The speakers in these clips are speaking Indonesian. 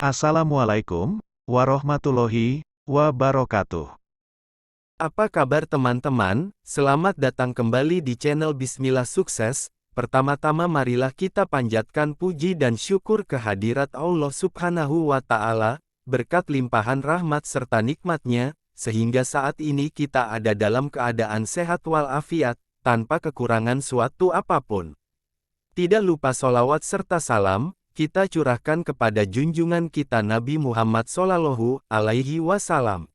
Assalamualaikum warahmatullahi wabarakatuh. Apa kabar teman-teman? Selamat datang kembali di channel Bismillah Sukses. Pertama-tama marilah kita panjatkan puji dan syukur kehadirat Allah Subhanahu wa Ta'ala, berkat limpahan rahmat serta nikmatnya, sehingga saat ini kita ada dalam keadaan sehat walafiat, tanpa kekurangan suatu apapun. Tidak lupa sholawat serta salam, kita curahkan kepada junjungan kita Nabi Muhammad Shallallahu Alaihi Wasallam.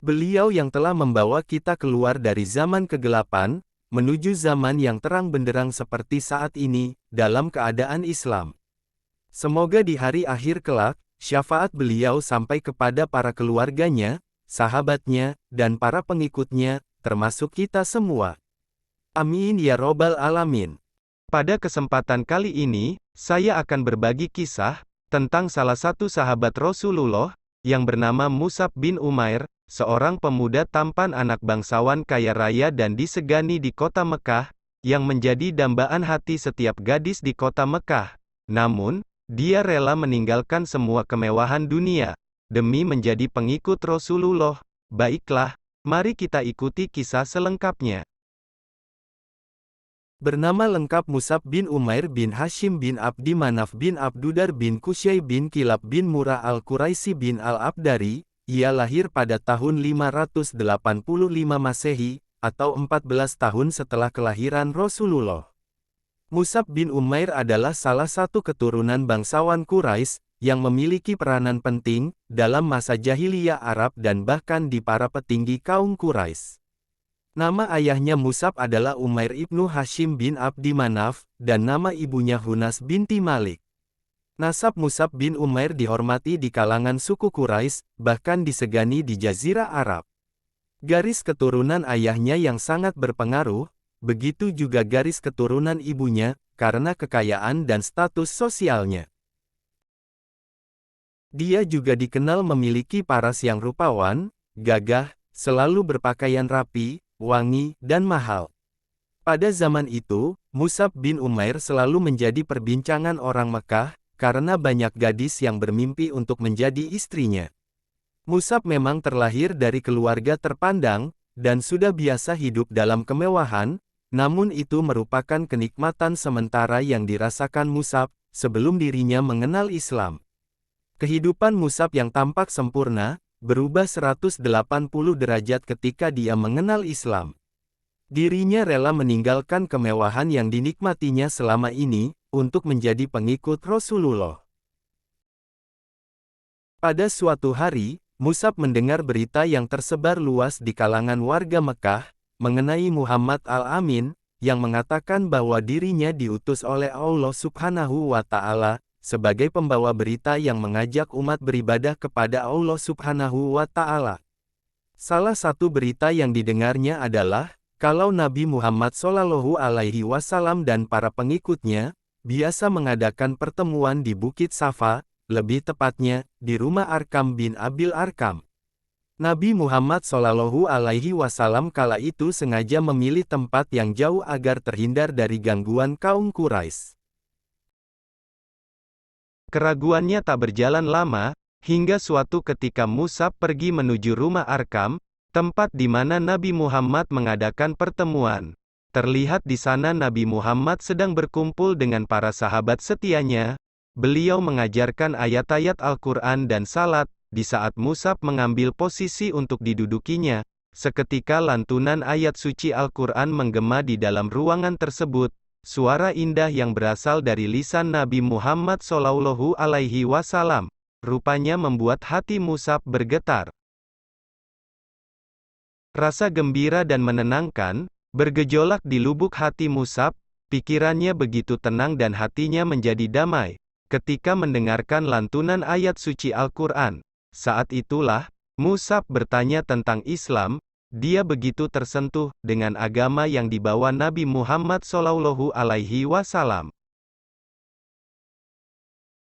Beliau yang telah membawa kita keluar dari zaman kegelapan, menuju zaman yang terang benderang seperti saat ini, dalam keadaan Islam. Semoga di hari akhir kelak, syafaat beliau sampai kepada para keluarganya, sahabatnya, dan para pengikutnya, termasuk kita semua. Amin ya robbal alamin. Pada kesempatan kali ini, saya akan berbagi kisah tentang salah satu sahabat Rasulullah yang bernama Mus'ab bin Umair, seorang pemuda tampan anak bangsawan kaya raya dan disegani di kota Mekah, yang menjadi dambaan hati setiap gadis di kota Mekah. Namun, dia rela meninggalkan semua kemewahan dunia demi menjadi pengikut Rasulullah. Baiklah, mari kita ikuti kisah selengkapnya. Bernama lengkap Mus'ab bin Umair bin Hashim bin Abdi Manaf bin Abdudar bin Qusay bin Kilab bin Murrah al-Quraisy bin al-Abdari. Ia lahir pada tahun 585 Masehi, atau 14 tahun setelah kelahiran Rasulullah. Mus'ab bin Umair adalah salah satu keturunan bangsawan Quraisy, yang memiliki peranan penting dalam masa jahiliyah Arab dan bahkan di para petinggi kaum Quraisy. Nama ayahnya Mus'ab adalah Umair ibnu Hashim bin Abdi Manaf, dan nama ibunya Hunas binti Malik. Nasab Mus'ab bin Umair dihormati di kalangan suku Quraisy, bahkan disegani di Jazirah Arab. Garis keturunan ayahnya yang sangat berpengaruh, begitu juga garis keturunan ibunya, karena kekayaan dan status sosialnya. Dia juga dikenal memiliki paras yang rupawan, gagah, selalu berpakaian rapi, wangi, dan mahal. Pada zaman itu, Mus'ab bin Umair selalu menjadi perbincangan orang Mekah, karena banyak gadis yang bermimpi untuk menjadi istrinya. Mus'ab memang terlahir dari keluarga terpandang, dan sudah biasa hidup dalam kemewahan, namun itu merupakan kenikmatan sementara yang dirasakan Mus'ab, sebelum dirinya mengenal Islam. Kehidupan Mus'ab yang tampak sempurna, berubah 180 derajat ketika dia mengenal Islam. Dirinya rela meninggalkan kemewahan yang dinikmatinya selama ini, untuk menjadi pengikut Rasulullah. Pada suatu hari, Mus'ab mendengar berita yang tersebar luas di kalangan warga Mekah, mengenai Muhammad al-Amin, yang mengatakan bahwa dirinya diutus oleh Allah Subhanahu wa Ta'ala, sebagai pembawa berita yang mengajak umat beribadah kepada Allah Subhanahu wa Ta'ala. Salah satu berita yang didengarnya adalah, kalau Nabi Muhammad Shallallahu Alaihi Wasallam dan para pengikutnya, biasa mengadakan pertemuan di Bukit Safa, lebih tepatnya, di rumah Arkam bin Abil Arkam. Nabi Muhammad Shallallahu Alaihi Wasallam kala itu sengaja memilih tempat yang jauh agar terhindar dari gangguan kaum Quraisy. Keraguannya tak berjalan lama, hingga suatu ketika Mus'ab pergi menuju rumah Arkam, tempat di mana Nabi Muhammad mengadakan pertemuan. Terlihat di sana Nabi Muhammad sedang berkumpul dengan para sahabat setianya. Beliau mengajarkan ayat-ayat Al-Quran dan salat. Di saat Mus'ab mengambil posisi untuk didudukinya, seketika lantunan ayat suci Al-Quran menggema di dalam ruangan tersebut. Suara indah yang berasal dari lisan Nabi Muhammad Shallallahu Alaihi Wasallam, rupanya membuat hati Mus'ab bergetar. Rasa gembira dan menenangkan bergejolak di lubuk hati Mus'ab. Pikirannya begitu tenang dan hatinya menjadi damai ketika mendengarkan lantunan ayat suci Al-Quran. Saat itulah Mus'ab bertanya tentang Islam. Dia begitu tersentuh dengan agama yang dibawa Nabi Muhammad Shallallahu Alaihi Wasallam.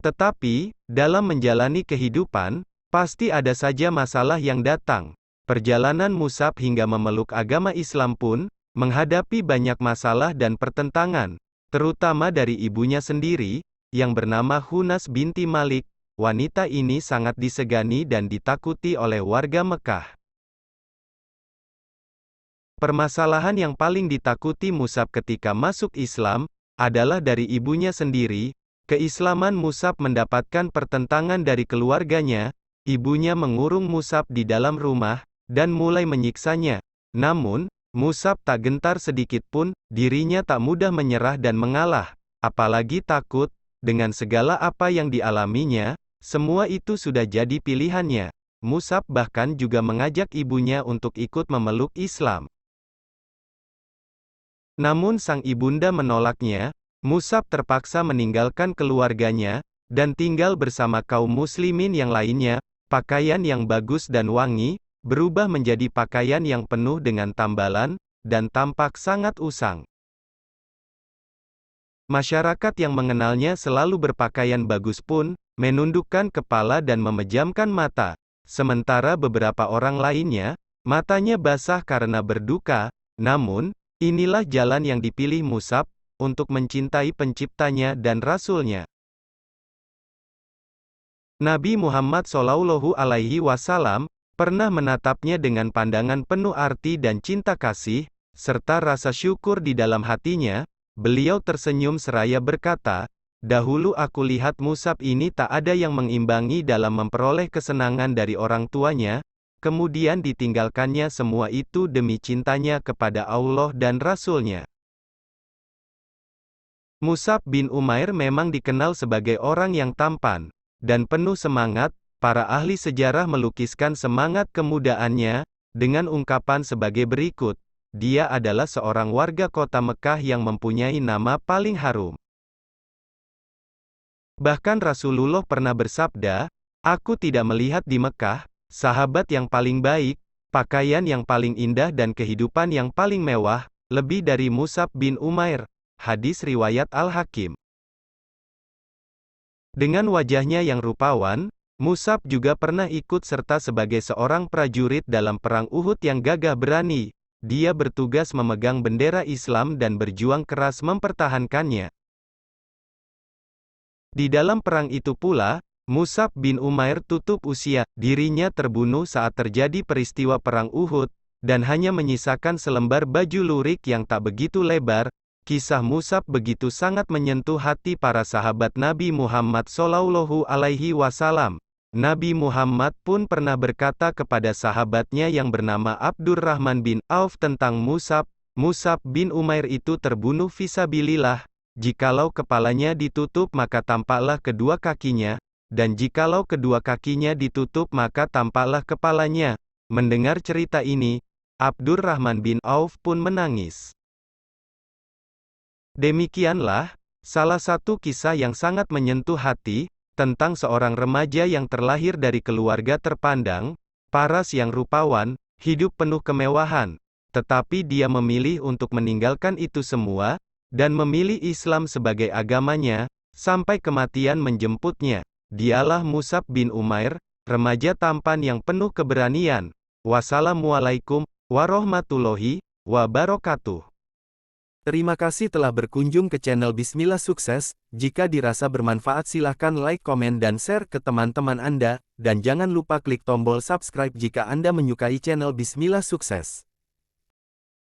Tetapi, dalam menjalani kehidupan, pasti ada saja masalah yang datang. Perjalanan Mus'ab hingga memeluk agama Islam pun, menghadapi banyak masalah dan pertentangan, terutama dari ibunya sendiri, yang bernama Hunas binti Malik, wanita ini sangat disegani dan ditakuti oleh warga Mekah. Permasalahan yang paling ditakuti Mus'ab ketika masuk Islam, adalah dari ibunya sendiri. Keislaman Mus'ab mendapatkan pertentangan dari keluarganya. Ibunya mengurung Mus'ab di dalam rumah, dan mulai menyiksanya. Namun, Mus'ab tak gentar sedikit pun, dirinya tak mudah menyerah dan mengalah, apalagi takut. Dengan segala apa yang dialaminya, semua itu sudah jadi pilihannya. Mus'ab bahkan juga mengajak ibunya untuk ikut memeluk Islam. Namun sang ibunda menolaknya. Mus'ab terpaksa meninggalkan keluarganya, dan tinggal bersama kaum muslimin yang lainnya. Pakaian yang bagus dan wangi, berubah menjadi pakaian yang penuh dengan tambalan, dan tampak sangat usang. Masyarakat yang mengenalnya selalu berpakaian bagus pun, menundukkan kepala dan memejamkan mata. Sementara beberapa orang lainnya, matanya basah karena berduka. Namun, inilah jalan yang dipilih Mus'ab, untuk mencintai penciptanya dan Rasulnya. Nabi Muhammad SAW, pernah menatapnya dengan pandangan penuh arti dan cinta kasih, serta rasa syukur di dalam hatinya. Beliau tersenyum seraya berkata, "Dahulu aku lihat Mus'ab ini tak ada yang mengimbangi dalam memperoleh kesenangan dari orang tuanya, kemudian ditinggalkannya semua itu demi cintanya kepada Allah dan Rasul-Nya." Mus'ab bin Umair memang dikenal sebagai orang yang tampan, dan penuh semangat. Para ahli sejarah melukiskan semangat kemudaannya, dengan ungkapan sebagai berikut, "Dia adalah seorang warga kota Mekah yang mempunyai nama paling harum." Bahkan Rasulullah pernah bersabda, "Aku tidak melihat di Mekah, sahabat yang paling baik, pakaian yang paling indah dan kehidupan yang paling mewah, lebih dari Mus'ab bin Umair." Hadis riwayat Al-Hakim. Dengan wajahnya yang rupawan, Mus'ab juga pernah ikut serta sebagai seorang prajurit dalam perang Uhud yang gagah berani. Dia bertugas memegang bendera Islam dan berjuang keras mempertahankannya. Di dalam perang itu pula, Mus'ab bin Umair tutup usia. Dirinya terbunuh saat terjadi peristiwa perang Uhud, dan hanya menyisakan selembar baju lurik yang tak begitu lebar. Kisah Mus'ab begitu sangat menyentuh hati para sahabat Nabi Muhammad SAW. Nabi Muhammad pun pernah berkata kepada sahabatnya yang bernama Abdurrahman bin Auf tentang Mus'ab, "Mus'ab bin Umair itu terbunuh fisabilillah. Jikalau kepalanya ditutup maka tampaklah kedua kakinya, dan jikalau kedua kakinya ditutup maka tampaklah kepalanya." Mendengar cerita ini, Abdurrahman bin Auf pun menangis. Demikianlah, salah satu kisah yang sangat menyentuh hati, tentang seorang remaja yang terlahir dari keluarga terpandang, paras yang rupawan, hidup penuh kemewahan. Tetapi dia memilih untuk meninggalkan itu semua, dan memilih Islam sebagai agamanya, sampai kematian menjemputnya. Dialah Mus'ab bin Umair, remaja tampan yang penuh keberanian. Wassalamualaikum warahmatullahi wabarakatuh. Terima kasih telah berkunjung ke channel Bismillah Sukses. Jika dirasa bermanfaat silahkan like, komen dan share ke teman-teman Anda, dan jangan lupa klik tombol subscribe jika Anda menyukai channel Bismillah Sukses.